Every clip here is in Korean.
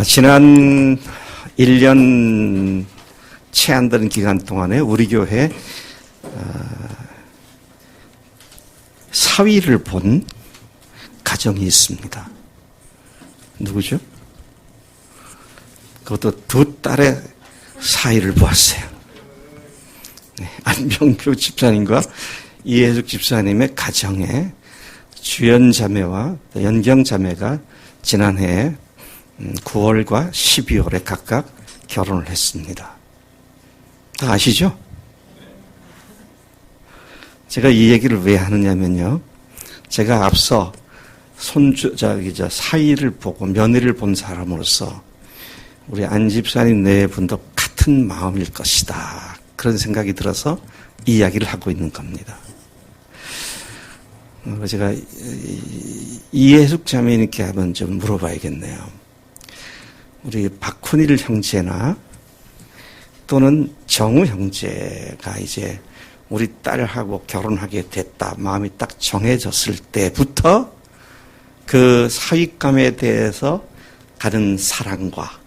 지난 1년 채 안 되는 기간 동안에 우리 교회 사위를 본 가정이 있습니다. 누구죠? 그것도 두 딸의 사위를 보았어요. 네, 안병규 집사님과 이혜숙 집사님의 가정에 주연 자매와 연경 자매가 지난해 9월과 12월에 각각 결혼을 했습니다. 다 아시죠? 제가 이 얘기를 왜 하느냐면요. 제가 앞서 사위를 보고 며느리를 본 사람으로서 우리 안 집사님 네 분도 같은 마음일 것이다. 그런 생각이 들어서 이 이야기를 하고 있는 겁니다. 제가 이혜숙 자매님께 한번 좀 물어봐야겠네요. 우리 박훈일 형제나 또는 정우 형제가 이제 우리 딸하고 결혼하게 됐다. 마음이 딱 정해졌을 때부터 그 사윗감에 대해서 가는 사랑과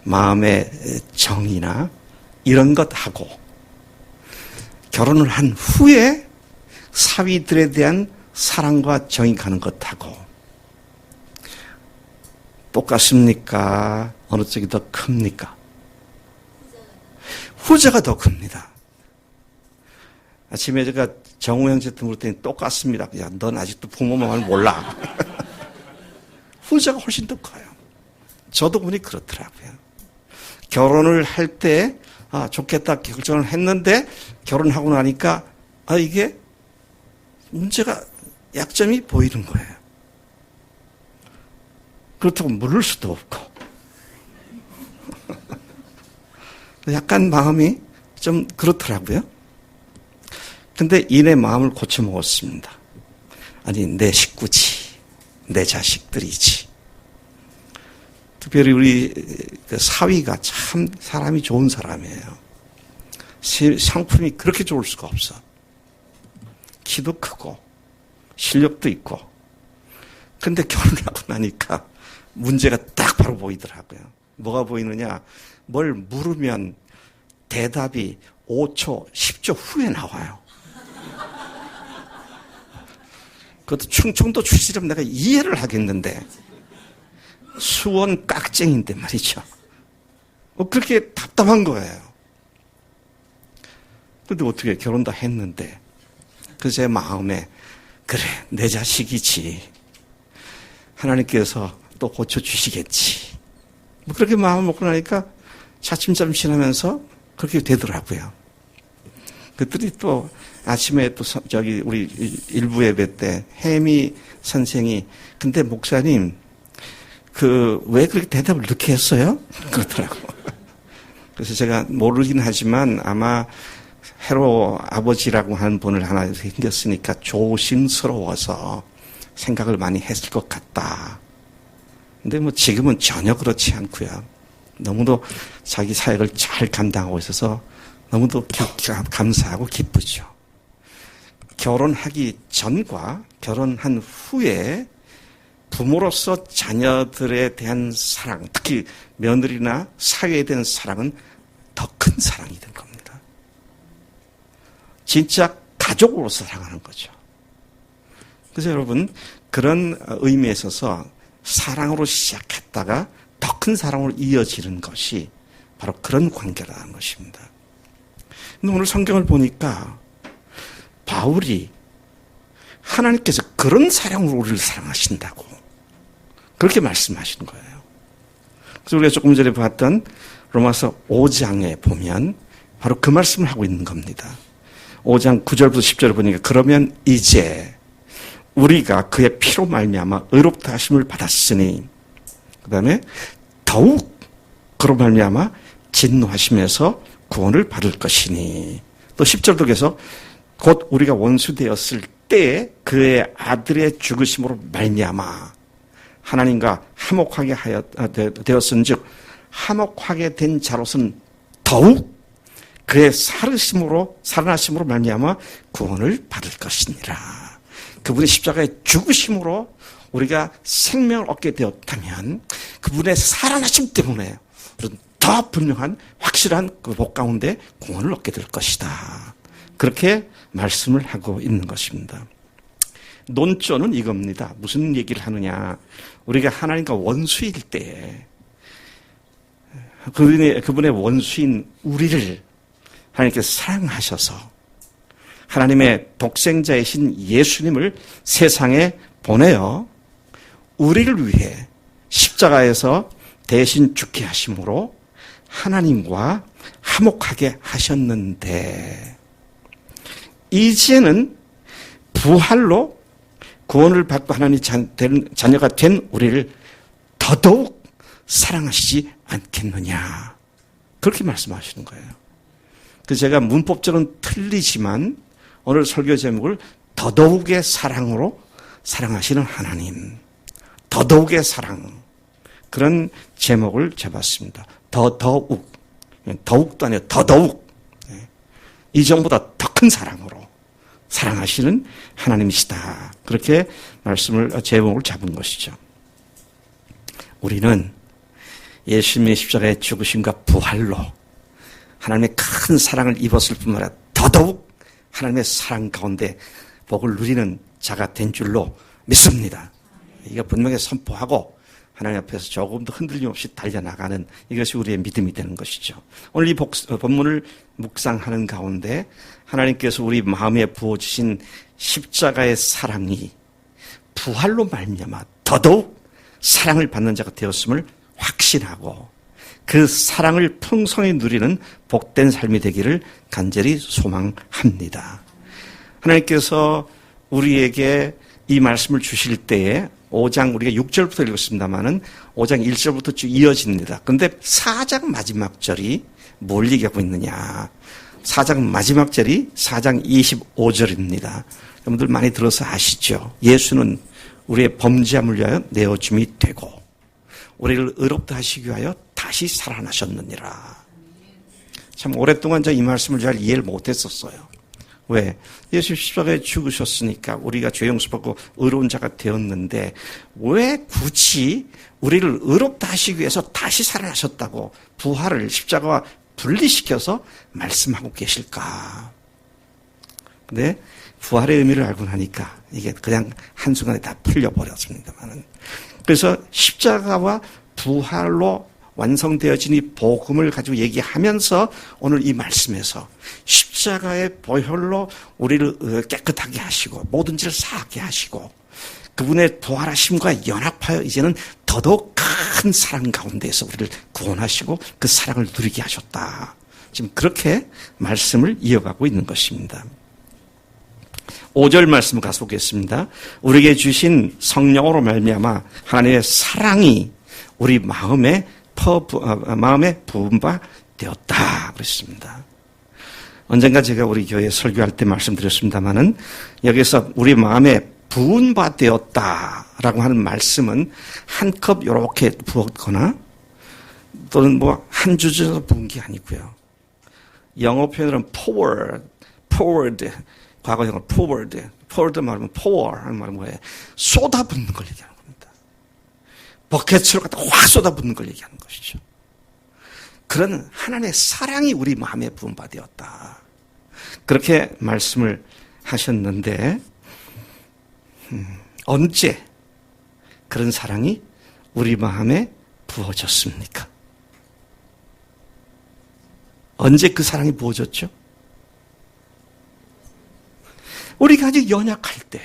마음의 정이나 이런 것하고 결혼을 한 후에 사위들에 대한 사랑과 정이 가는 것하고 똑같습니까? 어느 쪽이 더 큽니까? 후자가 더 큽니다. 아침에 제가 정우 형제한테 물었더니 똑같습니다. 야, 넌 아직도 부모 마음을 몰라. 후자가 훨씬 더 커요. 저도 보니 그렇더라고요. 결혼을 할 때 좋겠다 결정을 했는데 결혼하고 나니까 이게 문제가 약점이 보이는 거예요. 그렇다고 물을 수도 없고 약간 마음이 좀 그렇더라고요. 근데 이내 마음을 고쳐먹었습니다. 아니 내 식구지, 내 자식들이지. 특별히 우리 사위가 참 사람이 좋은 사람이에요. 상품이 그렇게 좋을 수가 없어. 키도 크고 실력도 있고. 근데 결혼하고 나니까 문제가 딱 바로 보이더라고요. 뭐가 보이느냐? 뭘 물으면 대답이 5초, 10초 후에 나와요. 그것도 충청도 출신이라면 내가 이해를 하겠는데 수원 깍쟁인데 말이죠. 그렇게 답답한 거예요. 근데 어떻게 결혼 다 했는데 그래서 제 마음에 그래 내 자식이지. 하나님께서 또 고쳐주시겠지. 그렇게 마음을 먹고 나니까 차츰차츰 지나면서 그렇게 되더라고요. 그들이 또 아침에 또 우리 일부 예배 때 혜미 선생이 근데 목사님 왜 그렇게 대답을 늦게 했어요? 그러더라고. 그래서 제가 모르긴 하지만 아마 해로 아버지라고 하는 분을 하나 생겼으니까 조심스러워서 생각을 많이 했을 것 같다. 근데 지금은 전혀 그렇지 않고요. 너무도 자기 사역을 잘 감당하고 있어서 너무도 감사하고 기쁘죠. 결혼하기 전과 결혼한 후에 부모로서 자녀들에 대한 사랑, 특히 며느리나 사위에 대한 사랑은 더 큰 사랑이 된 겁니다. 진짜 가족으로서 사랑하는 거죠. 그래서 여러분 그런 의미에 있어서 사랑으로 시작했다가 더 큰 사랑으로 이어지는 것이 바로 그런 관계라는 것입니다. 근데 오늘 성경을 보니까 바울이 하나님께서 그런 사랑으로 우리를 사랑하신다고 그렇게 말씀하신 거예요. 그래서 우리가 조금 전에 봤던 로마서 5장에 보면 바로 그 말씀을 하고 있는 겁니다. 5장 9절부터 10절을 보니까 그러면 이제 우리가 그의 피로 말미암아 의롭다 하심을 받았으니 그 다음에 더욱 그로 말미암아 진노하심에서 구원을 받을 것이니 또 10절도 계속 곧 우리가 원수 되었을 때 그의 아들의 죽으심으로 말미암아 하나님과 화목하게 되었은즉 화목하게 된 자로서는 더욱 그의 살아나심으로 말미암아 구원을 받을 것이니라. 그분의 십자가의 죽으심으로 우리가 생명을 얻게 되었다면 그분의 살아나심 때문에 더 분명한 확실한 그 복 가운데 구원을 얻게 될 것이다. 그렇게 말씀을 하고 있는 것입니다. 논조는 이겁니다. 무슨 얘기를 하느냐. 우리가 하나님과 원수일 때에 그분의 원수인 우리를 하나님께서 사랑하셔서 하나님의 독생자이신 예수님을 세상에 보내어 우리를 위해 십자가에서 대신 죽게 하심으로 하나님과 화목하게 하셨는데 이제는 부활로 구원을 받고 하나님 자녀가 된 우리를 더더욱 사랑하시지 않겠느냐. 그렇게 말씀하시는 거예요. 그래서 제가 문법적으로는 틀리지만 오늘 설교 제목을 더더욱의 사랑으로 사랑하시는 하나님, 더더욱의 사랑, 그런 제목을 잡았습니다. 더더욱, 더욱도 아니라 더더욱, 이전보다 더 큰 사랑으로 사랑하시는 하나님이시다. 그렇게 제목을 잡은 것이죠. 우리는 예수님의 십자가의 죽으심과 부활로 하나님의 큰 사랑을 입었을 뿐만 아니라 더더욱 하나님의 사랑 가운데 복을 누리는 자가 된 줄로 믿습니다. 이거 분명히 선포하고 하나님 앞에서 조금도 흔들림 없이 달려나가는 이것이 우리의 믿음이 되는 것이죠. 오늘 이 본문을 묵상하는 가운데 하나님께서 우리 마음에 부어주신 십자가의 사랑이 부활로 말미암아 더더욱 사랑을 받는 자가 되었음을 확신하고 그 사랑을 풍성히 누리는 복된 삶이 되기를 간절히 소망합니다. 하나님께서 우리에게 이 말씀을 주실 때에 5장 우리가 6절부터 읽었습니다마는 5장 1절부터 쭉 이어집니다. 그런데 4장 마지막 절이 뭘 얘기하고 있느냐. 4장 마지막 절이 4장 25절입니다. 여러분들 많이 들어서 아시죠? 예수는 우리의 범죄함을 위하여 내어줌이 되고 우리를 의롭다 하시기 위하여 다시 살아나셨느니라. 참 오랫동안 이 말씀을 잘 이해를 못했었어요. 왜? 예수 십자가에 죽으셨으니까 우리가 죄 용서받고 의로운 자가 되었는데 왜 굳이 우리를 의롭다 하시기 위해서 다시 살아나셨다고 부활을 십자가와 분리시켜서 말씀하고 계실까? 근데 부활의 의미를 알고 나니까 이게 그냥 한순간에 다 풀려버렸습니다만은. 그래서 십자가와 부활로 완성되어진 이 복음을 가지고 얘기하면서 오늘 이 말씀에서 십자가의 보혈로 우리를 깨끗하게 하시고 모든 죄를 사하게 하시고 그분의 부활하심과 연합하여 이제는 더더욱 큰 사랑 가운데에서 우리를 구원하시고 그 사랑을 누리게 하셨다. 지금 그렇게 말씀을 이어가고 있는 것입니다. 5절 말씀을 가서 보겠습니다. 우리에게 주신 성령으로 말미암아 하나님의 사랑이 우리 마음에 부은 바 되었다 그랬습니다. 언젠가 제가 우리 교회 설교할 때 말씀드렸습니다마는 여기서 우리 마음에 부은 바 되었다라고 하는 말씀은 한 컵 이렇게 부었거나 또는 한 주저서 부은 게 아니고요. 영어 표현으로는 poured, 과거형은 poured 말하면 pour 하는 말은 뭐예요? 쏟아붓는 걸 얘기하는 겁니다. 버켓으로 갖다 확 쏟아붓는 걸 얘기하는 것이죠. 그런 하나님의 사랑이 우리 마음에 부은 바 되었다. 그렇게 말씀을 하셨는데 언제 그런 사랑이 우리 마음에 부어졌습니까? 언제 그 사랑이 부어졌죠? 우리가 아직 연약할 때,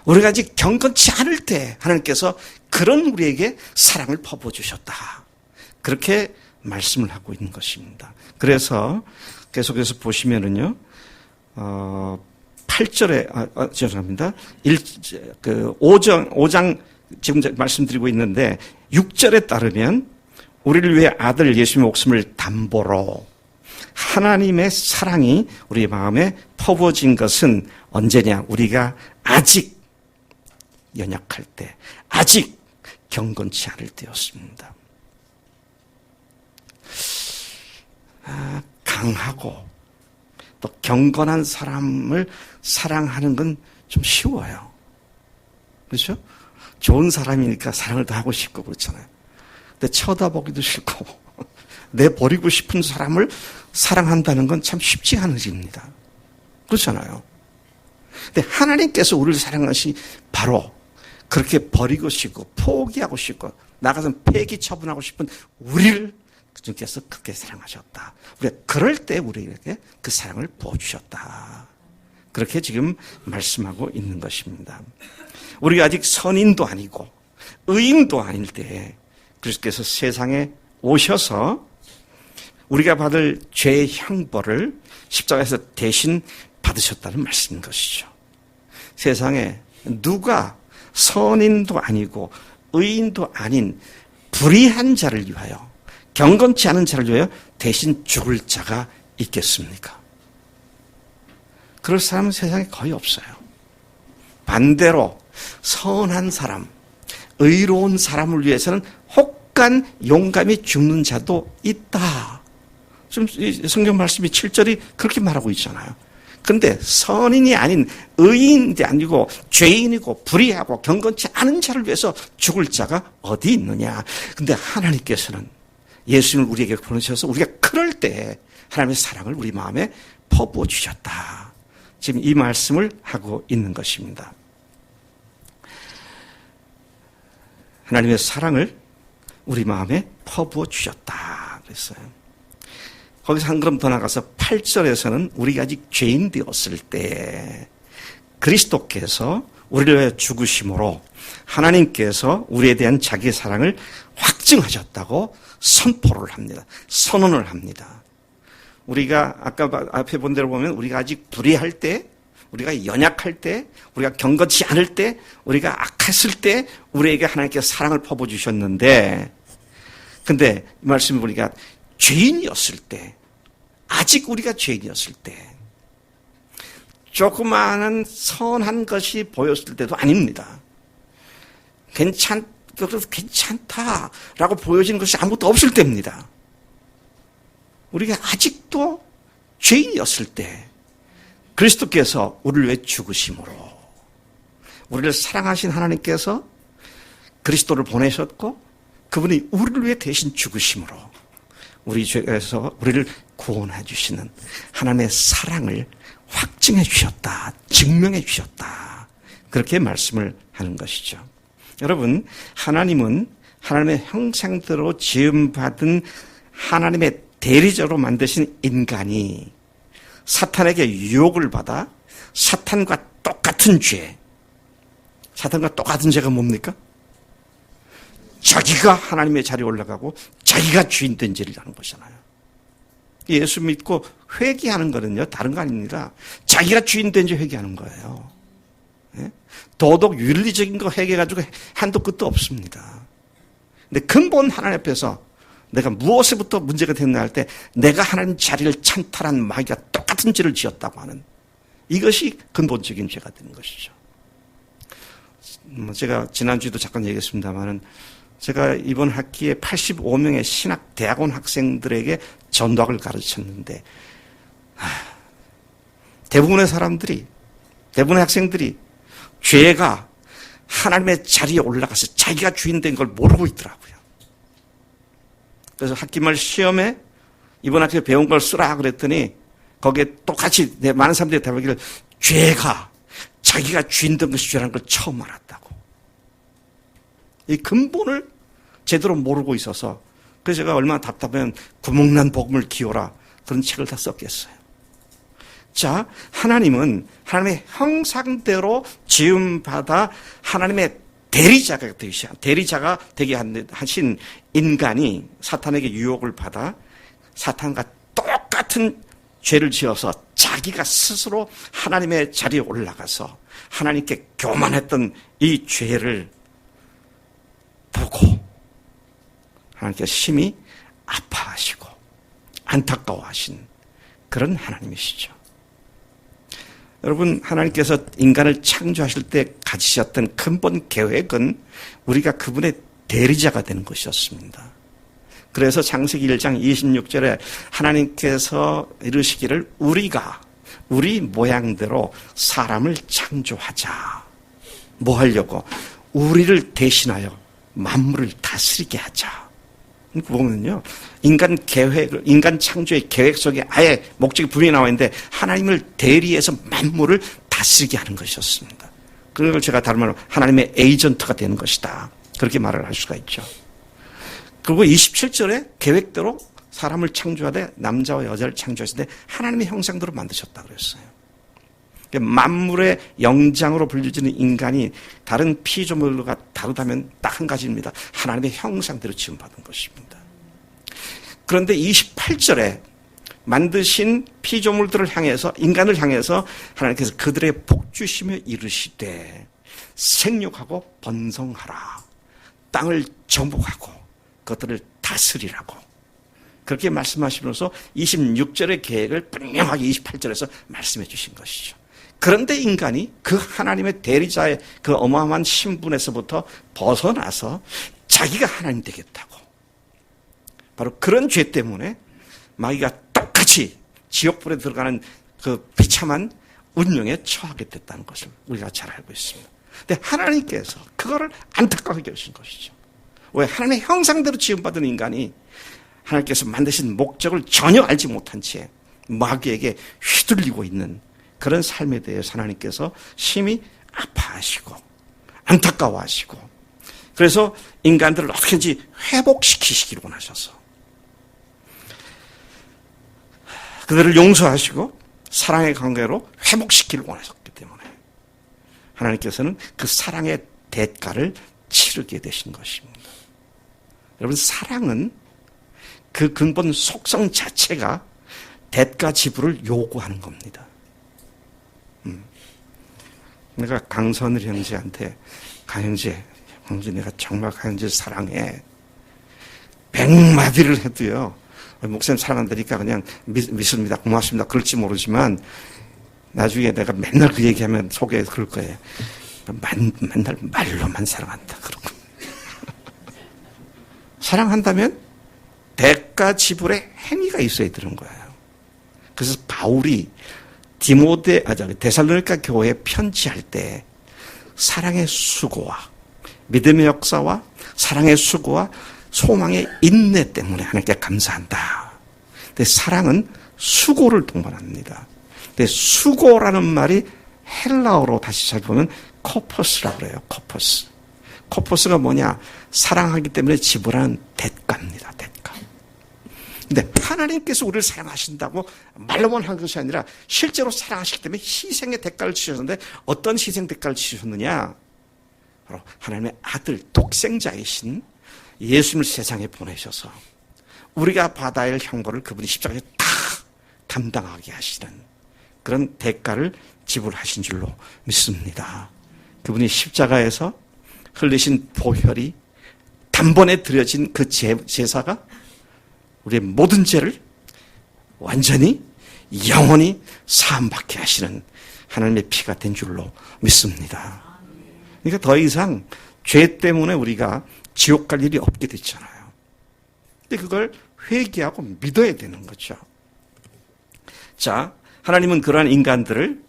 우리가 아직 경건치 않을 때 하나님께서 그런 우리에게 사랑을 퍼부어주셨다. 그렇게 말씀을 하고 있는 것입니다. 그래서 계속해서 보시면은요, 8절에, 죄송합니다. 5장, 지금 말씀드리고 있는데, 6절에 따르면, 우리를 위해 아들 예수님의 목숨을 담보로, 하나님의 사랑이 우리 마음에 퍼부어진 것은 언제냐? 우리가 아직 연약할 때, 아직 경건치 않을 때였습니다. 강하고 또 경건한 사람을 사랑하는 건 좀 쉬워요. 그렇죠? 좋은 사람이니까 사랑을 더 하고 싶고 그렇잖아요. 내 쳐다보기도 싫고 내 버리고 싶은 사람을 사랑한다는 건 참 쉽지 않은 일입니다. 그렇잖아요. 근데 하나님께서 우리를 사랑하시 바로 그렇게 버리고 싶고 포기하고 싶고 나가서 폐기 처분하고 싶은 우리를 주님께서 그렇게 사랑하셨다. 우리가 그럴 때 우리에게 그 사랑을 부어주셨다. 그렇게 지금 말씀하고 있는 것입니다. 우리가 아직 선인도 아니고 의인도 아닐 때 그리스도께서 세상에 오셔서 우리가 받을 죄의 형벌을 십자가에서 대신 받으셨다는 말씀인 것이죠. 세상에 누가 선인도 아니고 의인도 아닌 불의한 자를 위하여 경건치 않은 자를 위하여 대신 죽을 자가 있겠습니까? 그럴 사람은 세상에 거의 없어요. 반대로 선한 사람, 의로운 사람을 위해서는 혹간 용감히 죽는 자도 있다. 지금 성경 말씀이 7절이 그렇게 말하고 있잖아요. 그런데 선인이 아닌 의인이 아니고 죄인이고 불의하고 경건치 않은 자를 위해서 죽을 자가 어디 있느냐. 그런데 하나님께서는 예수님을 우리에게 보내셔서 우리가 그럴 때 하나님의 사랑을 우리 마음에 퍼부어 주셨다. 지금 이 말씀을 하고 있는 것입니다. 하나님의 사랑을 우리 마음에 퍼부어 주셨다. 그랬어요. 거기서 한 걸음 더 나가서 8절에서는 우리가 아직 죄인 되었을 때 그리스도께서 우리를 위해 죽으심으로 하나님께서 우리에 대한 자기의 사랑을 확증하셨다고 선포를 합니다. 선언을 합니다. 우리가 아까 앞에 본 대로 보면 우리가 아직 불의할 때, 우리가 연약할 때, 우리가 경건치 않을 때, 우리가 악했을 때 우리에게 하나님께서 사랑을 퍼부어주셨는데, 근데 이 말씀을 보니까 죄인이었을 때, 아직 우리가 죄인이었을 때, 조그마한 선한 것이 보였을 때도 아닙니다. 괜찮다라고 보여지는 것이 아무것도 없을 때입니다. 우리가 아직도 죄인이었을 때 그리스도께서 우리를 위해 죽으심으로 우리를 사랑하신 하나님께서 그리스도를 보내셨고 그분이 우리를 위해 대신 죽으심으로 우리 죄에서 우리를 구원해 주시는 하나님의 사랑을 확증해 주셨다. 증명해 주셨다. 그렇게 말씀을 하는 것이죠. 여러분, 하나님은 하나님의 형상대로 지음받은 하나님의 대리자로 만드신 인간이 사탄에게 유혹을 받아 사탄과 똑같은 죄, 사탄과 똑같은 죄가 뭡니까? 자기가 하나님의 자리에 올라가고 자기가 주인 된 죄를 하는 것이잖아요. 예수 믿고 회개하는 거는요, 다른 거 아닙니다. 자기가 주인 된 죄 회개하는 거예요. 도덕 윤리적인 거 회개해가지고 한도 끝도 없습니다. 근데 근본 하나님 앞에서 내가 무엇에부터 문제가 됐나 할 때 내가 하나님 자리를 찬탈한 마귀가 똑같은 죄를 지었다고 하는 이것이 근본적인 죄가 되는 것이죠. 제가 지난주에도 잠깐 얘기했습니다만은 제가 이번 학기에 85명의 신학 대학원 학생들에게 전도학을 가르쳤는데 대부분의 학생들이 죄가 하나님의 자리에 올라가서 자기가 주인 된 걸 모르고 있더라고요. 그래서 학기말 시험에 이번 학기에 배운 걸 쓰라 그랬더니 거기에 똑같이 많은 사람들이 대답하기를 죄가 자기가 주인 된 것이 죄라는 걸 처음 알았다고. 이 근본을 제대로 모르고 있어서 그래서 제가 얼마나 답답하면 구멍난 복음을 키워라 그런 책을 다 썼겠어요. 자, 하나님은 하나님의 형상대로 지음받아 하나님의 대리자가 되게 하신 인간이 사탄에게 유혹을 받아 사탄과 똑같은 죄를 지어서 자기가 스스로 하나님의 자리에 올라가서 하나님께 교만했던 이 죄를 보고 하나님께 심히 아파하시고 안타까워하신 그런 하나님이시죠. 여러분, 하나님께서 인간을 창조하실 때 가지셨던 근본 계획은 우리가 그분의 대리자가 되는 것이었습니다. 그래서 창세기 1장 26절에 하나님께서 이르시기를 우리 모양대로 사람을 창조하자. 뭐 하려고? 우리를 대신하여 만물을 다스리게 하자. 보면요, 인간 계획을, 인간 창조의 계획 속에 아예 목적이 분명히 나와 있는데 하나님을 대리해서 만물을 다스리게 하는 것이었습니다. 그걸 제가 다른 말로 하나님의 에이전트가 되는 것이다. 그렇게 말을 할 수가 있죠. 그리고 27절에 계획대로 사람을 창조하되 남자와 여자를 창조하시되 하나님의 형상대로 만드셨다 그랬어요. 만물의 영장으로 불려지는 인간이 다른 피조물과 다르다면 딱 한 가지입니다. 하나님의 형상대로 지음받은 것입니다. 그런데 28절에 만드신 피조물들을 향해서, 인간을 향해서 하나님께서 그들의 복주시며 이르시되 생육하고 번성하라, 땅을 정복하고 그것들을 다스리라고 그렇게 말씀하시면서 26절의 계획을 분명하게 28절에서 말씀해 주신 것이죠. 그런데 인간이 그 하나님의 대리자의 그 어마어마한 신분에서부터 벗어나서 자기가 하나님 되겠다고, 바로 그런 죄 때문에 마귀가 똑같이 지옥불에 들어가는 그 비참한 운명에 처하게 됐다는 것을 우리가 잘 알고 있습니다. 근데 하나님께서 그거를 안타까워하게 하신 것이죠. 왜? 하나님의 형상대로 지음받은 인간이 하나님께서 만드신 목적을 전혀 알지 못한 채 마귀에게 휘둘리고 있는 그런 삶에 대해서 하나님께서 심히 아파하시고 안타까워하시고, 그래서 인간들을 어떻게든지 회복시키시기를 원하셔서 그들을 용서하시고 사랑의 관계로 회복시키기를 원하셨기 때문에 하나님께서는 그 사랑의 대가를 치르게 되신 것입니다. 여러분, 사랑은 그 근본 속성 자체가 대가 지불을 요구하는 겁니다. 내가 강선을 형제한테, 강형제, 내가 정말 강형제 사랑해. 100마디를 해도요, 목사님 사랑한다니까 그냥 믿습니다, 고맙습니다, 그럴지 모르지만 나중에 내가 맨날 그 얘기하면 속에 그럴 거예요. 맨날 말로만 사랑한다 그러고. 사랑한다면 대가 지불의 행위가 있어야 되는 거예요. 그래서 바울이 데살로니가 교회에 편지할 때 사랑의 수고와 믿음의 역사와 사랑의 수고와 소망의 인내 때문에 하나님께 감사한다. 근데 사랑은 수고를 동반합니다. 근데 수고라는 말이 헬라어로 다시 살펴보면 코퍼스라고 그래요. 코퍼스. 코퍼스가 뭐냐? 사랑하기 때문에 지불하는 대가입니다. 대가. 근데 하나님께서 우리를 사랑하신다고 말로만 한 것이 아니라 실제로 사랑하시기 때문에 희생의 대가를 치셨는데 어떤 희생 대가를 치셨느냐? 바로 하나님의 아들 독생자이신 예수님을 세상에 보내셔서 우리가 받아야 할 형벌을 그분이 십자가에 다 감당하게 하시는 그런 대가를 지불하신 줄로 믿습니다. 그분이 십자가에서 흘리신 보혈이 단번에 드려진 그 제사가 우리의 모든 죄를 완전히 영원히 사함받게 하시는 하나님의 피가 된 줄로 믿습니다. 그러니까 더 이상 죄 때문에 우리가 지옥 갈 일이 없게 됐잖아요. 근데 그걸 회개하고 믿어야 되는 거죠. 자, 하나님은 그러한 인간들을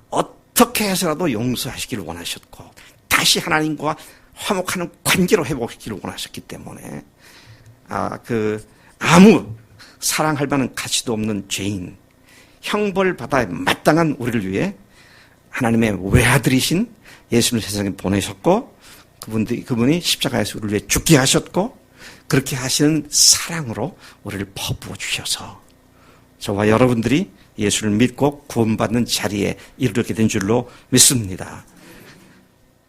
어떻게 해서라도 용서하시기를 원하셨고 다시 하나님과 화목하는 관계로 회복시키기를 원하셨기 때문에 아무 사랑할 만한 가치도 없는 죄인, 형벌받아야 마땅한 우리를 위해 하나님의 외아들이신 예수님을 세상에 보내셨고 그분이 십자가에서 우리를 위해 죽게 하셨고 그렇게 하시는 사랑으로 우리를 퍼부어 주셔서 저와 여러분들이 예수를 믿고 구원받는 자리에 이르게 된 줄로 믿습니다.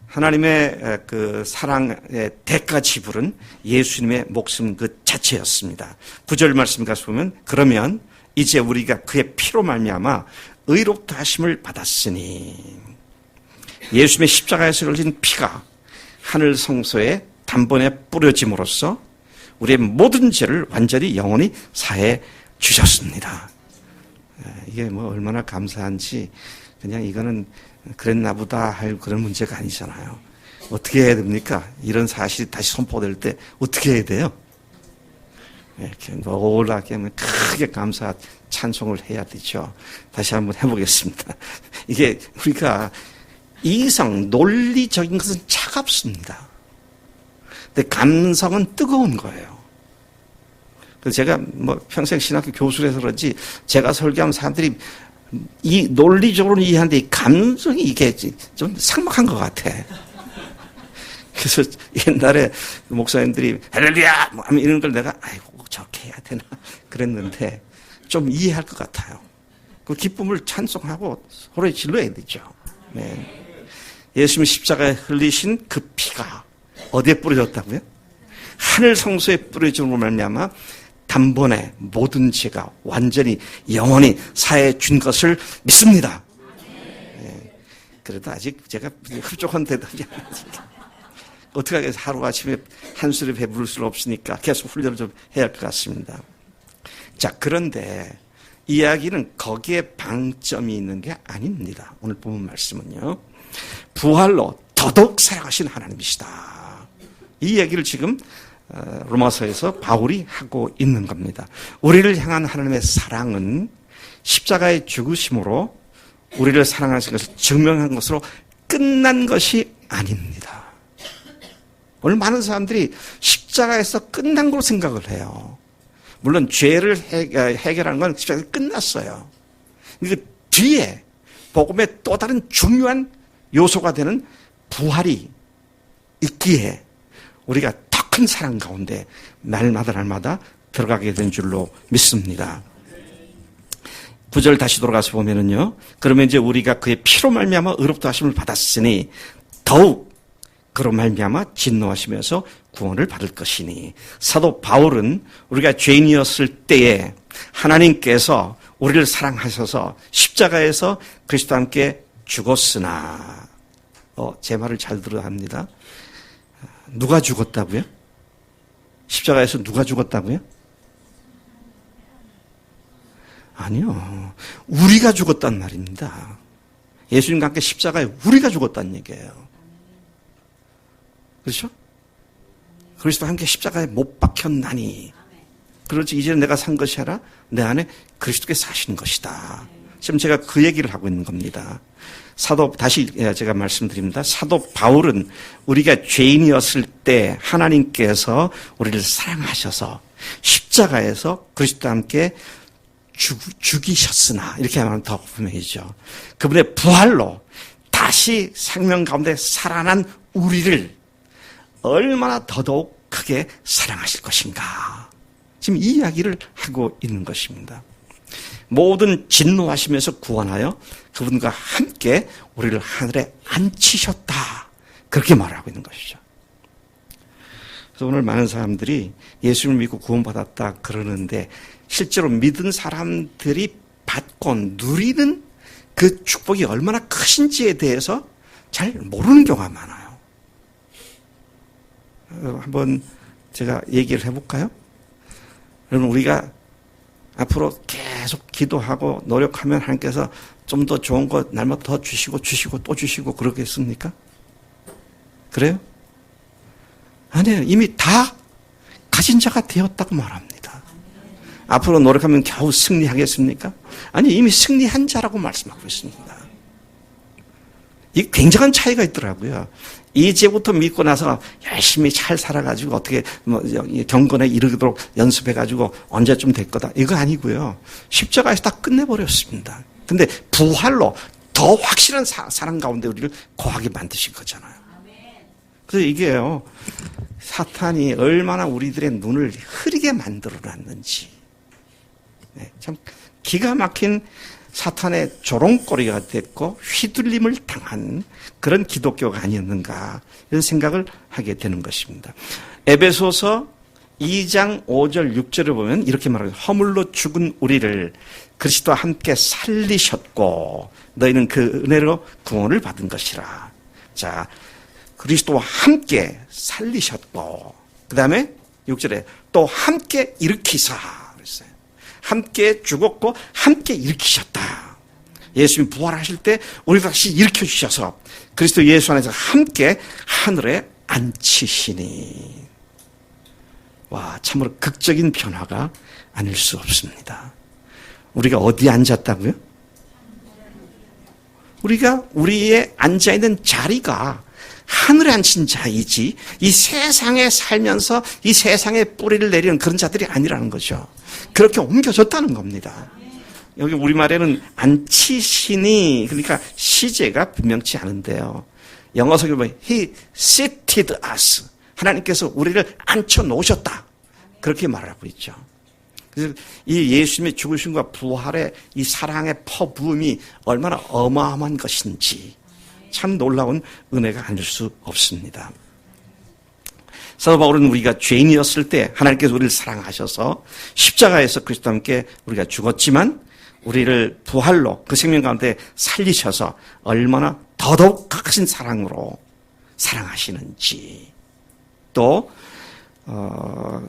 하나님의 그 사랑의 대가 지불은 예수님의 목숨 그 자체였습니다. 9절 말씀 가서 보면 그러면 이제 우리가 그의 피로 말미암아 의롭다 하심을 받았으니 예수님의 십자가에서 흘린 피가 하늘 성소에 단번에 뿌려짐으로써 우리의 모든 죄를 완전히 영원히 사해 주셨습니다. 이게 뭐 얼마나 감사한지 그냥 이거는 그랬나 보다 할 그런 문제가 아니잖아요. 어떻게 해야 됩니까? 이런 사실이 다시 선포될 때 어떻게 해야 돼요? 이렇게 노랗게 크게 감사 찬송을 해야 되죠. 다시 한번 해보겠습니다. 이게 우리가 이성, 논리적인 것은 차갑습니다. 근데 감성은 뜨거운 거예요. 그래서 제가 평생 신학교 교수라서 그런지 제가 설교하면 사람들이 이 논리적으로는 이해하는데 이 감성이 이게 좀 삭막한 것 같아. 그래서 옛날에 목사님들이 할렐루야 하면 이런 걸 내가 아이고 저렇게 해야 되나 그랬는데 좀 이해할 것 같아요. 그 기쁨을 찬송하고 소리 질러야 되죠. 네. 예수님 십자가에 흘리신 그 피가 어디에 뿌려졌다고요? 하늘 성소에 뿌려짐으로 말미암아 단번에 모든 죄가 완전히 영원히 사해 준 것을 믿습니다. 네. 그래도 아직 제가 흡족한 대답이 아니니까 어떻게 하겠어요? 하루아침에 한 술에 배부를 수 없으니까 계속 훈련을 좀 해야 할 것 같습니다. 자, 그런데 이야기는 거기에 방점이 있는 게 아닙니다. 오늘 본문 말씀은요. 부활로 더더욱 사랑하신 하나님이시다. 이 얘기를 지금 로마서에서 바울이 하고 있는 겁니다. 우리를 향한 하나님의 사랑은 십자가의 죽으심으로 우리를 사랑하신 것을 증명한 것으로 끝난 것이 아닙니다. 오늘 많은 사람들이 십자가에서 끝난 걸로 생각을 해요. 물론 죄를 해결하는 건 십자가에서 끝났어요. 그 뒤에 복음의 또 다른 중요한 요소가 되는 부활이 있기에 우리가 더 큰 사랑 가운데 날마다 들어가게 된 줄로 믿습니다. 9절 다시 돌아가서 보면은요. 그러면 이제 우리가 그의 피로 말미암아 의롭다 하심을 받았으니 더욱 그로 말미암아 진노하시면서 구원을 받을 것이니. 사도 바울은 우리가 죄인이었을 때에 하나님께서 우리를 사랑하셔서 십자가에서 그리스도와 함께 죽었으나 제 말을 잘 들어야 합니다. 누가 죽었다고요? 십자가에서 누가 죽었다고요? 아니요. 우리가 죽었단 말입니다. 예수님과 함께 십자가에 우리가 죽었다는 얘기예요. 그렇죠? 그리스도와 함께 십자가에 못 박혔나니. 그렇지, 이제는 내가 산 것이 아니라 내 안에 그리스도께서 사시는 것이다. 지금 제가 그 얘기를 하고 있는 겁니다. 다시 제가 말씀드립니다. 사도 바울은 우리가 죄인이었을 때 하나님께서 우리를 사랑하셔서 십자가에서 그리스도와 함께 죽이셨으나, 이렇게 하면 더 분명해지죠. 그분의 부활로 다시 생명 가운데 살아난 우리를 얼마나 더더욱 크게 사랑하실 것인가. 지금 이 이야기를 하고 있는 것입니다. 모든 진노하시면서 구원하여 그분과 함께 우리를 하늘에 앉히셨다. 그렇게 말하고 있는 것이죠. 그래서 오늘 많은 사람들이 예수를 믿고 구원받았다 그러는데 실제로 믿은 사람들이 받고 누리는 그 축복이 얼마나 크신지에 대해서 잘 모르는 경우가 많아요. 한번 제가 얘기를 해볼까요? 여러분, 우리가 앞으로 계속 기도하고 노력하면 하나님께서 좀 더 좋은 것 날마다 더 주시고 또 주시고 그러겠습니까? 그래요? 아니에요. 이미 다 가진 자가 되었다고 말합니다. 앞으로 노력하면 겨우 승리하겠습니까? 아니, 이미 승리한 자라고 말씀하고 있습니다. 이게 굉장한 차이가 있더라고요. 이제부터 믿고 나서 열심히 잘 살아가지고 어떻게 경건에 이르도록 연습해가지고 언제쯤 될 거다. 이거 아니고요. 십자가에서 다 끝내버렸습니다. 근데 부활로 더 확실한 사랑 가운데 우리를 거하게 만드신 거잖아요. 그래서 이게요. 사탄이 얼마나 우리들의 눈을 흐리게 만들어놨는지. 네, 참 기가 막힌 사탄의 조롱거리가 됐고 휘둘림을 당한 그런 기독교가 아니었는가 이런 생각을 하게 되는 것입니다. 에베소서 2장 5절 6절을 보면 이렇게 말합니다. 허물로 죽은 우리를 그리스도와 함께 살리셨고 너희는 그 은혜로 구원을 받은 것이라. 자, 그리스도와 함께 살리셨고 그 다음에 6절에 또 함께 일으키사. 함께 죽었고 함께 일으키셨다. 예수님이 부활하실 때 우리도 다시 일으켜주셔서 그리스도 예수 안에서 함께 하늘에 앉히시니. 와, 참으로 극적인 변화가 아닐 수 없습니다. 우리가 어디에 앉았다고요? 우리가 우리의 앉아있는 자리가 하늘에 앉힌 자이지 이 세상에 살면서 이 세상에 뿌리를 내리는 그런 자들이 아니라는 거죠. 그렇게 옮겨졌다는 겁니다. 여기 우리말에는 앉히시니 그러니까 시제가 분명치 않은데요. 영어 성경에 보면 He seated us. 하나님께서 우리를 앉혀 놓으셨다. 그렇게 말하고 있죠. 그래서 이 예수님의 죽으심과 부활의 이 사랑의 퍼부음이 얼마나 어마어마한 것인지 참 놀라운 은혜가 아닐 수 없습니다. 사도 바울은 우리가 죄인이었을 때 하나님께서 우리를 사랑하셔서 십자가에서 그리스도와 함께 우리가 죽었지만 우리를 부활로 그 생명 가운데 살리셔서 얼마나 더더욱 크신 사랑으로 사랑하시는지 또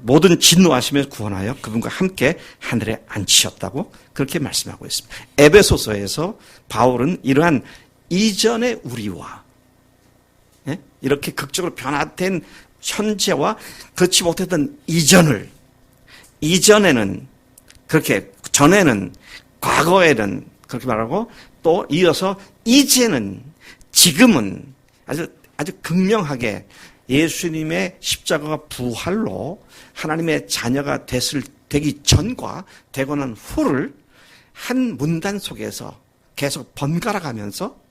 모든 진노하시며 구원하여 그분과 함께 하늘에 앉히셨다고 그렇게 말씀하고 있습니다. 에베소서에서 바울은 이러한 이전의 우리와 이렇게 극적으로 변화된 현재와 그렇지 못했던 이전에는 그렇게 전에는 과거에는 그렇게 말하고 또 이어서 이제는 지금은 아주 극명하게 예수님의 십자가가 부활로 하나님의 자녀가 되기 전과 되고 난 후를 한 문단 속에서 계속 번갈아 가면서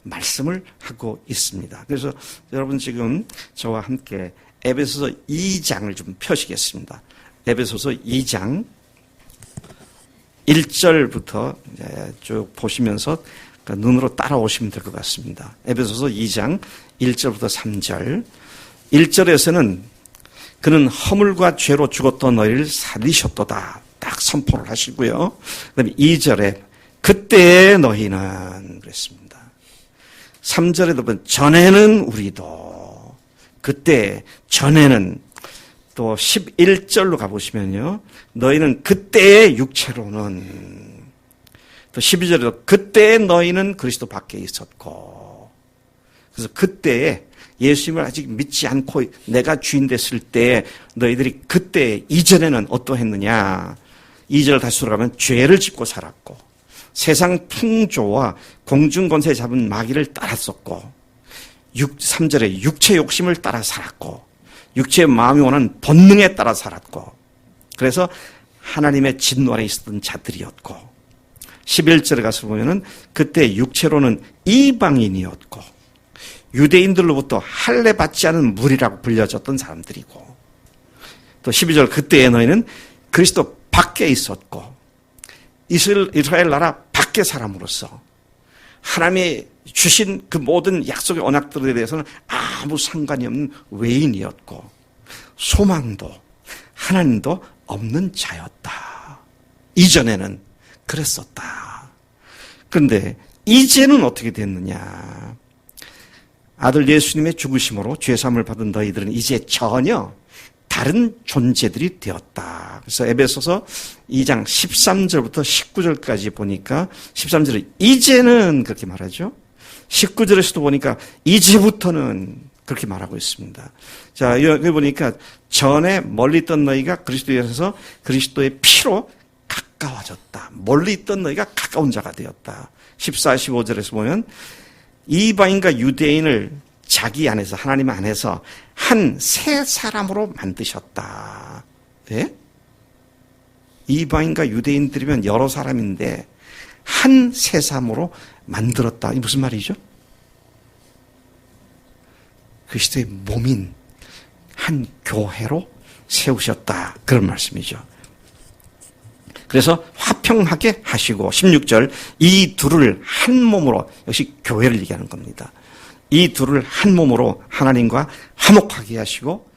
말씀을 하고 있습니다. 그래서 여러분 지금 저와 함께 에베소서 2장을 좀 펴시겠습니다. 에베소서 2장 1절부터 쭉 보시면서 눈으로 따라오시면 될 것 같습니다. 에베소서 2장 1절부터 3절 1절에서는 그는 허물과 죄로 죽었던 너희를 살리셨도다 딱 선포를 하시고요. 그다음에 2절에 그때의 너희는 그랬습니다. 3절에도 보면 전에는 우리도 그때 전에는 또 11절로 가보시면요. 너희는 그때의 육체로는 또 12절에도 그때의 너희는 그리스도 밖에 있었고 그래서 그때에 예수님을 아직 믿지 않고 내가 주인 됐을 때 너희들이 그때 이전에는 어떠했느냐 2절 다시 돌아가면 죄를 짓고 살았고 세상 풍조와 공중권세 잡은 마귀를 따랐었고 3절에 육체 욕심을 따라 살았고 육체의 마음이 원하는 본능에 따라 살았고 그래서 하나님의 진노 아래 있었던 자들이었고 11절에 가서 보면은 그때 육체로는 이방인이었고 유대인들로부터 할례 받지 않은 무리라고 불려졌던 사람들이고 또 12절 그때의 너희는 그리스도 밖에 있었고 이스라엘 나라 밖의 사람으로서 하나님이 주신 그 모든 약속의 언약들에 대해서는 아무 상관이 없는 외인이었고 소망도 하나님도 없는 자였다. 이전에는 그랬었다. 그런데 이제는 어떻게 됐느냐. 아들 예수님의 죽으심으로 죄사함을 받은 너희들은 이제 전혀 다른 존재들이 되었다. 그래서 에베소서 2장 13절부터 19절까지 보니까 13절에 이제는 그렇게 말하죠. 19절에서도 보니까 이제부터는 그렇게 말하고 있습니다. 자, 여기 보니까 전에 멀리 있던 너희가 그리스도에서 그리스도의 피로 가까워졌다. 멀리 있던 너희가 가까운 자가 되었다. 14, 15절에서 보면 이방인과 유대인을 자기 안에서 하나님 안에서 한 새 사람으로 만드셨다. 네? 이방인과 유대인들이면 여러 사람인데 한 새 사람으로 만들었다. 이게 무슨 말이죠? 그리스도의 몸인 한 교회로 세우셨다. 그런 말씀이죠. 그래서 화평하게 하시고 16절 이 둘을 한 몸으로 역시 교회를 얘기하는 겁니다. 이 둘을 한 몸으로 하나님과 화목하게 하시고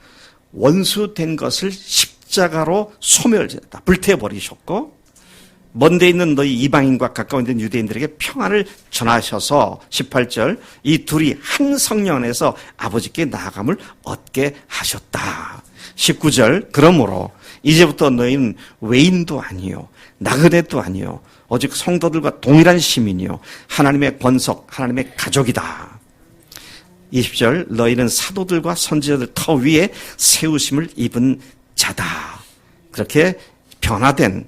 원수된 것을 십자가로 소멸했다. 불태워버리셨고 먼데 있는 너희 이방인과 가까운 데 유대인들에게 평안을 전하셔서 18절 이 둘이 한 성령 안에서 아버지께 나아감을 얻게 하셨다. 19절 그러므로 이제부터 너희는 외인도 아니요 나그네도 아니요 오직 성도들과 동일한 시민이요 하나님의 권속 하나님의 가족이다. 20절 너희는 사도들과 선지자들 터 위에 세우심을 입은 자다. 그렇게 변화된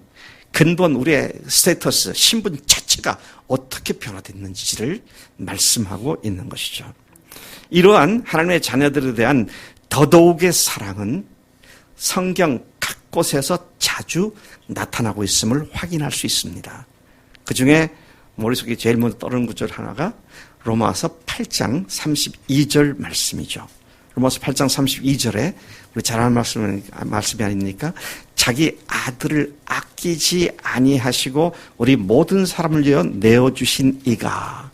근본 우리의 스테이터스 신분 자체가 어떻게 변화됐는지를 말씀하고 있는 것이죠. 이러한 하나님의 자녀들에 대한 더더욱의 사랑은 성경 각 곳에서 자주 나타나고 있음을 확인할 수 있습니다. 그 중에 머릿속에 제일 먼저 떠오르는 구절 하나가 로마서 8장 32절 말씀이죠. 로마서 8장 32절에 우리 잘 아는 말씀이 아닙니까? 자기 아들을 아끼지 아니하시고 우리 모든 사람을 위하여 내어주신 이가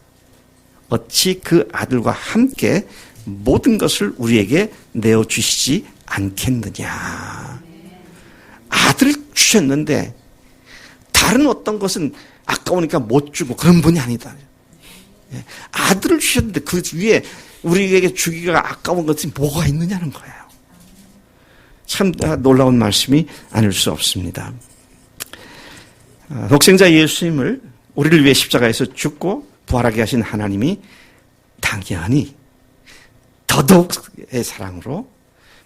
어찌 그 아들과 함께 모든 것을 우리에게 내어주시지 않겠느냐. 아들을 주셨는데 다른 어떤 것은 아까우니까 못 주고 그런 분이 아니다. 아들을 주셨는데 그 위에 우리에게 주기가 아까운 것이 뭐가 있느냐는 거예요. 참 놀라운 말씀이 아닐 수 없습니다. 독생자 예수님을 우리를 위해 십자가에서 죽고 부활하게 하신 하나님이 당연히 더더욱의 사랑으로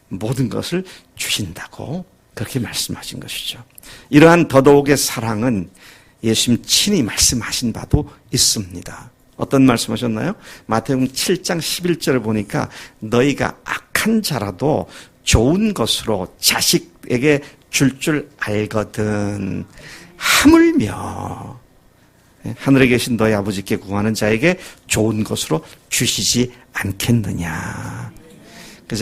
모든 것을 주신다고 그렇게 말씀하신 것이죠. 이러한 더더욱의 사랑은 예수님 친히 말씀하신 바도 있습니다. 어떤 말씀하셨나요? 마태복음 7장 11절을 보니까 너희가 악한 자라도 좋은 것으로 자식에게 줄 알거든 하물며 하늘에 계신 너희 아버지께 구하는 자에게 좋은 것으로 주시지 않겠느냐. 그래서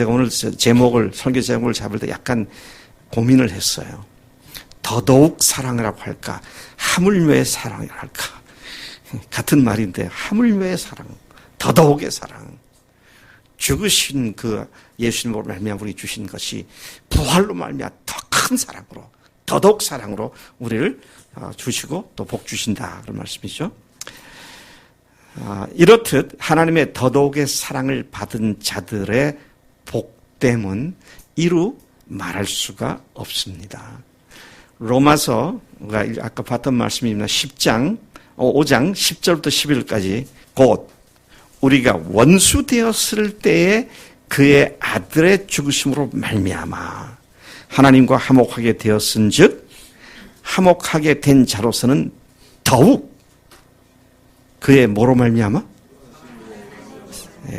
제가 오늘 설교 제목을 잡을 때 약간 고민을 했어요. 더더욱 사랑이라고 할까? 하물며의 사랑이라고 할까? 같은 말인데 하물며의 사랑, 더더욱의 사랑. 죽으신 그 예수님으로 말미암아 우리 주신 것이 부활로 말미암아 더 큰 사랑으로, 더더욱 사랑으로 우리를 주시고 또 복 주신다 그런 말씀이죠. 이렇듯 하나님의 더더욱의 사랑을 받은 자들의 복됨은 이루 말할 수가 없습니다. 로마서가 아까 봤던 말씀입니다. 5장 10절부터 11절까지 곧 우리가 원수 되었을 때에 그의 아들의 죽으심으로 말미암아 하나님과 화목하게 되었은즉 화목하게 된 자로서는 더욱 그의 뭐로 말미암아?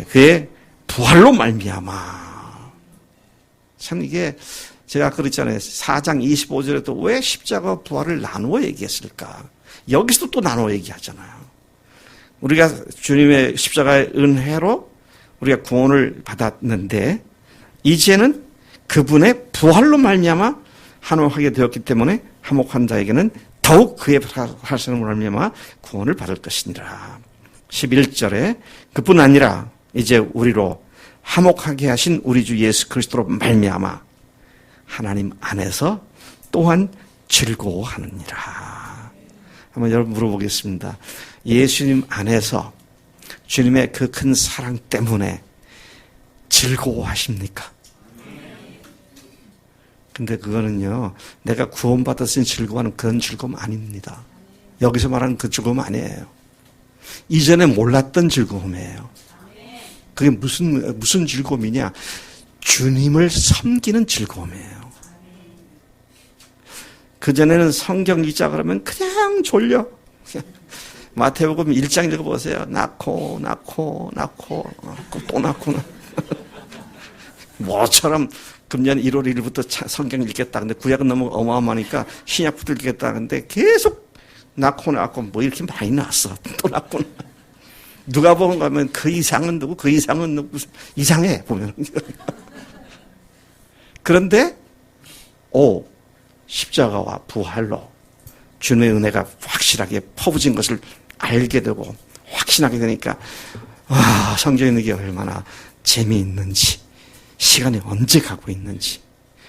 그의 부활로 말미암아. 참 이게 제가 그랬잖아요. 4장 25절에도 왜 십자가와 부활을 나누어 얘기했을까? 여기서도 또 나누어 얘기하잖아요. 우리가 주님의 십자가의 은혜로 우리가 구원을 받았는데 이제는 그분의 부활로 말미암아 한몫하게 되었기 때문에 한몫한 자에게는 더욱 그의 하심으로 말미암아 구원을 받을 것이니라. 11절에 그뿐 아니라 이제 우리로 화목하게 하신 우리 주 예수 그리스도로 말미암아 하나님 안에서 또한 즐거워하느니라. 한번 여러분 물어보겠습니다. 예수님 안에서 주님의 그 큰 사랑 때문에 즐거워하십니까? 근데 그거는요, 내가 구원받았으니 즐거워하는 그런 즐거움 아닙니다. 여기서 말하는 그 즐거움 아니에요. 이전에 몰랐던 즐거움이에요. 그게 무슨 즐거움이냐? 주님을 섬기는 즐거움이에요. 그전에는 성경 읽자 그러면 그냥 졸려. 마태복음 1장 읽어보세요. 낳고 또 낳고. 뭐처럼 금년 1월 1일부터 성경 읽겠다. 근데 구약은 너무 어마어마하니까 신약부터 읽겠다. 근데 계속 낳고 뭐 이렇게 많이 낳았어. 또 낳고. 누가 보면 가면 그 이상은 누구, 그 이상은 누구, 이상해, 보면. 그런데, 십자가와 부활로 주님의 은혜가 확실하게 퍼부진 것을 알게 되고 확신하게 되니까, 성경에 있는 게 얼마나 재미있는지, 시간이 언제 가고 있는지,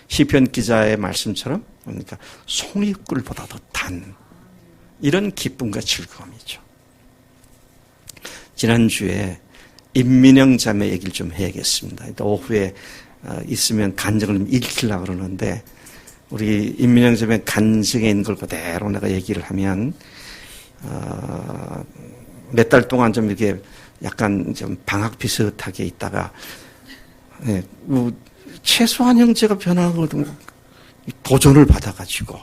시편 기자의 말씀처럼, 그러니까 송이꿀보다도 단, 이런 기쁨과 즐거움이죠. 지난주에 임민영 자매 얘기를 좀 해야겠습니다. 오후에 있으면 간증을 좀 읽히려고 그러는데 우리 임민영 자매 간증에 있는 걸 그대로 내가 얘기를 하면 몇 달 동안 좀 이렇게 약간 좀 방학 비슷하게 있다가 최소한 형제가 변화하거든 도전을 받아가지고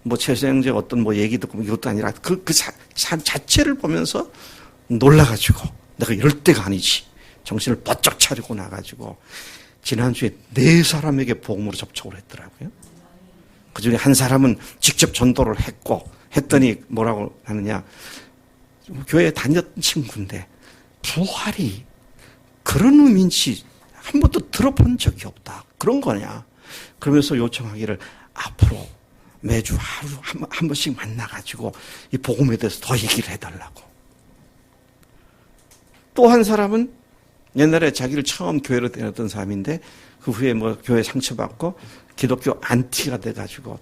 뭐 최소한 형제 어떤 뭐 얘기 듣고 이것도 아니라 그 자체를 보면서 놀라가지고 내가 이럴 때가 아니지. 정신을 번쩍 차리고 나가지고 지난주에 4사람에게 복음으로 접촉을 했더라고요. 그중에 한 사람은 직접 전도를 했더니 뭐라고 하느냐. 교회에 다녔던 친구인데 부활이 그런 의미인지 한 번도 들어본 적이 없다. 그런 거냐. 그러면서 요청하기를 앞으로 매주 하루 한 번씩 만나가지고 이 복음에 대해서 더 얘기를 해달라고. 또 한 사람은 옛날에 자기를 처음 교회로 데려던 사람인데 그 후에 뭐 교회 상처받고 기독교 안티가 돼가지고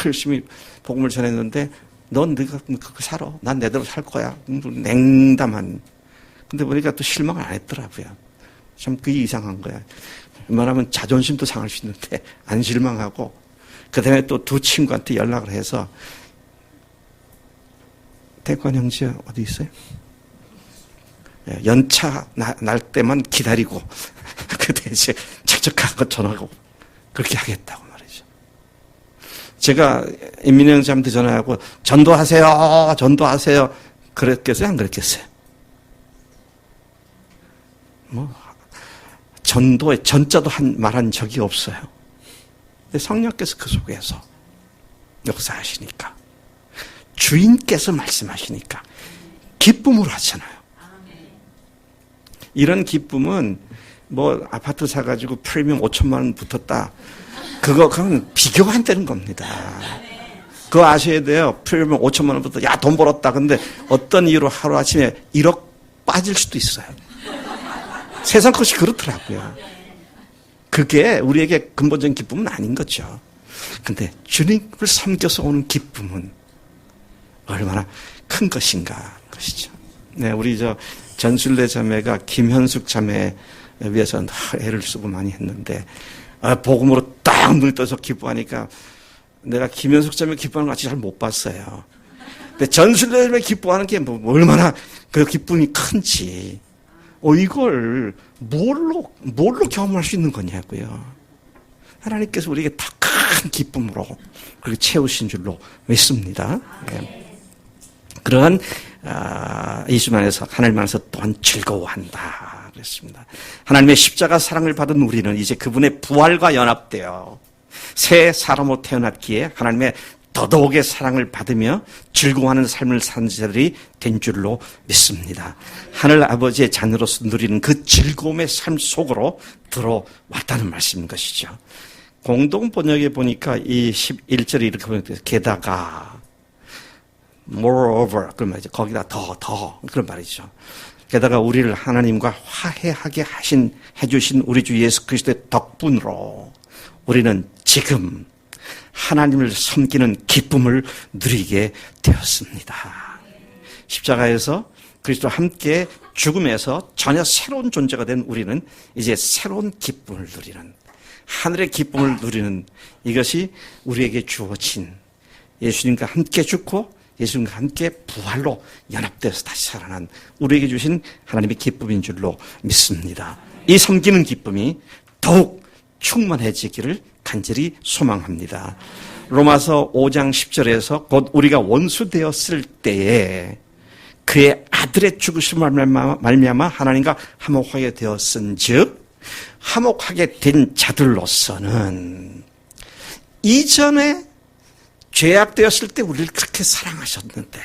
열심히 복음을 전했는데 넌 네가 그거 살아. 난 내대로 살 거야. 냉담한. 근데 보니까 또 실망을 안 했더라고요. 참 그게 이상한 거야. 웬만하면 자존심도 상할 수 있는데 안 실망하고 그 다음에 또 두 친구한테 연락을 해서 대관 형제 어디 있어요? 연차 날 때만 기다리고 그때 이제 책적하고 전화하고 그렇게 하겠다고 말이죠. 제가 임민영 형제한테 전화하고 전도하세요. 그랬겠어요? 안 그랬겠어요? 뭐 전도에 전자도 말한 적이 없어요. 근데 성령께서 그 속에서 역사하시니까 주인께서 말씀하시니까 기쁨으로 하잖아요. 이런 기쁨은 뭐 아파트 사가지고 프리미엄 5천만 원 붙었다. 그건 비교가 안 되는 겁니다. 그거 아셔야 돼요. 프리미엄 5천만 원 붙었다. 야, 돈 벌었다. 근데 어떤 이유로 하루아침에 1억 빠질 수도 있어요. 세상 것이 그렇더라고요. 그게 우리에게 근본적인 기쁨은 아닌 거죠. 근데 주님을 섬겨서 오는 기쁨은 얼마나 큰 것인가 것이죠. 네, 우리 전순례 자매가 김현숙 자매 위해서 애를 쓰고 많이 했는데 복음으로 딱 눈이 떠서 기뻐하니까 내가 김현숙 자매 기뻐하는 거 같이 잘 못 봤어요. 근데 전순례 자매 기뻐하는 게 뭐 얼마나 그 기쁨이 큰지 이걸 뭘로 경험할 수 있는 거냐고요. 하나님께서 우리에게 더 큰 기쁨으로 그렇게 채우신 줄로 믿습니다. 네. 그러한 예수 안에서 하나님 안에서 또한 즐거워한다 그랬습니다. 하나님의 십자가 사랑을 받은 우리는 이제 그분의 부활과 연합되어 새 사람으로 태어났기에 하나님의 더더욱의 사랑을 받으며 즐거워하는 삶을 사는 자들이 된 줄로 믿습니다. 하늘 아버지의 자녀로서 누리는 그 즐거움의 삶 속으로 들어왔다는 말씀인 것이죠. 공동 번역에 보니까 이 11절이 이렇게 번역돼요. 게다가 moreover 그런 말이죠. 거기다 더 그런 말이죠. 게다가 우리를 하나님과 화해하게 해주신 우리 주 예수 그리스도의 덕분으로 우리는 지금 하나님을 섬기는 기쁨을 누리게 되었습니다. 십자가에서 그리스도와 함께 죽음에서 전혀 새로운 존재가 된 우리는 이제 새로운 기쁨을 누리는 하늘의 기쁨을 누리는 이것이 우리에게 주어진 예수님과 함께 죽고 예수님과 함께 부활로 연합돼서 다시 살아난 우리에게 주신 하나님의 기쁨인 줄로 믿습니다. 이 섬기는 기쁨이 더욱 충만해지기를 간절히 소망합니다. 로마서 5장 10절에서 곧 우리가 원수 되었을 때에 그의 아들의 죽으심을 말미암아 하나님과 화목하게 되었은즉 화목하게 된 자들로서는 이전에 죄악되었을 때 우리를 그렇게 사랑하셨는데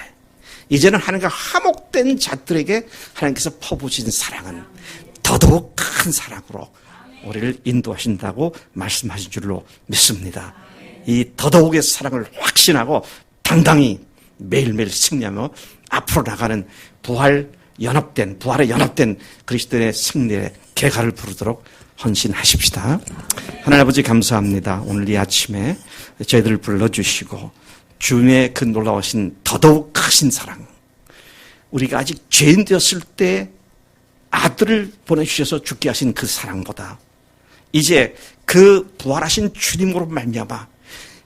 이제는 하나님과 화목된 자들에게 하나님께서 퍼부으신 사랑은 더더욱 큰 사랑으로 우리를 인도하신다고 말씀하신 줄로 믿습니다. 이 더더욱의 사랑을 확신하고 당당히 매일매일 승리하며 앞으로 나가는 부활에 연합된 그리스도의 승리의 개가를 부르도록 헌신하십시다. 하나님 아버지 감사합니다. 오늘 이 아침에 저희들을 불러주시고 주님의 그 놀라우신 더더욱 크신 사랑, 우리가 아직 죄인 되었을 때 아들을 보내주셔서 죽게 하신 그 사랑보다 이제 그 부활하신 주님으로 말미암아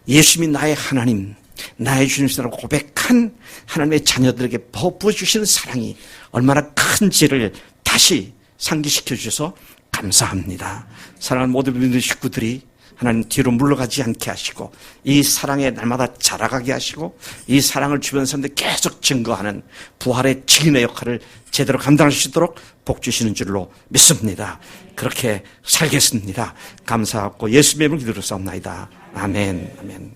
예수님이 나의 하나님, 나의 주님이라고 고백한 하나님의 자녀들에게 부어주시는 사랑이 얼마나 큰지를 다시 상기시켜 주셔서 감사합니다. 사랑하는 모든 믿는 식구들이 하나님 뒤로 물러가지 않게 하시고 이 사랑에 날마다 자라가게 하시고 이 사랑을 주변 사람들 계속 증거하는 부활의 증인의 역할을 제대로 감당할 수 있도록 복 주시는 줄로 믿습니다. 그렇게 살겠습니다. 감사하고 예수님의 이름으로 기도로 싸움나이다. 아멘. 아멘.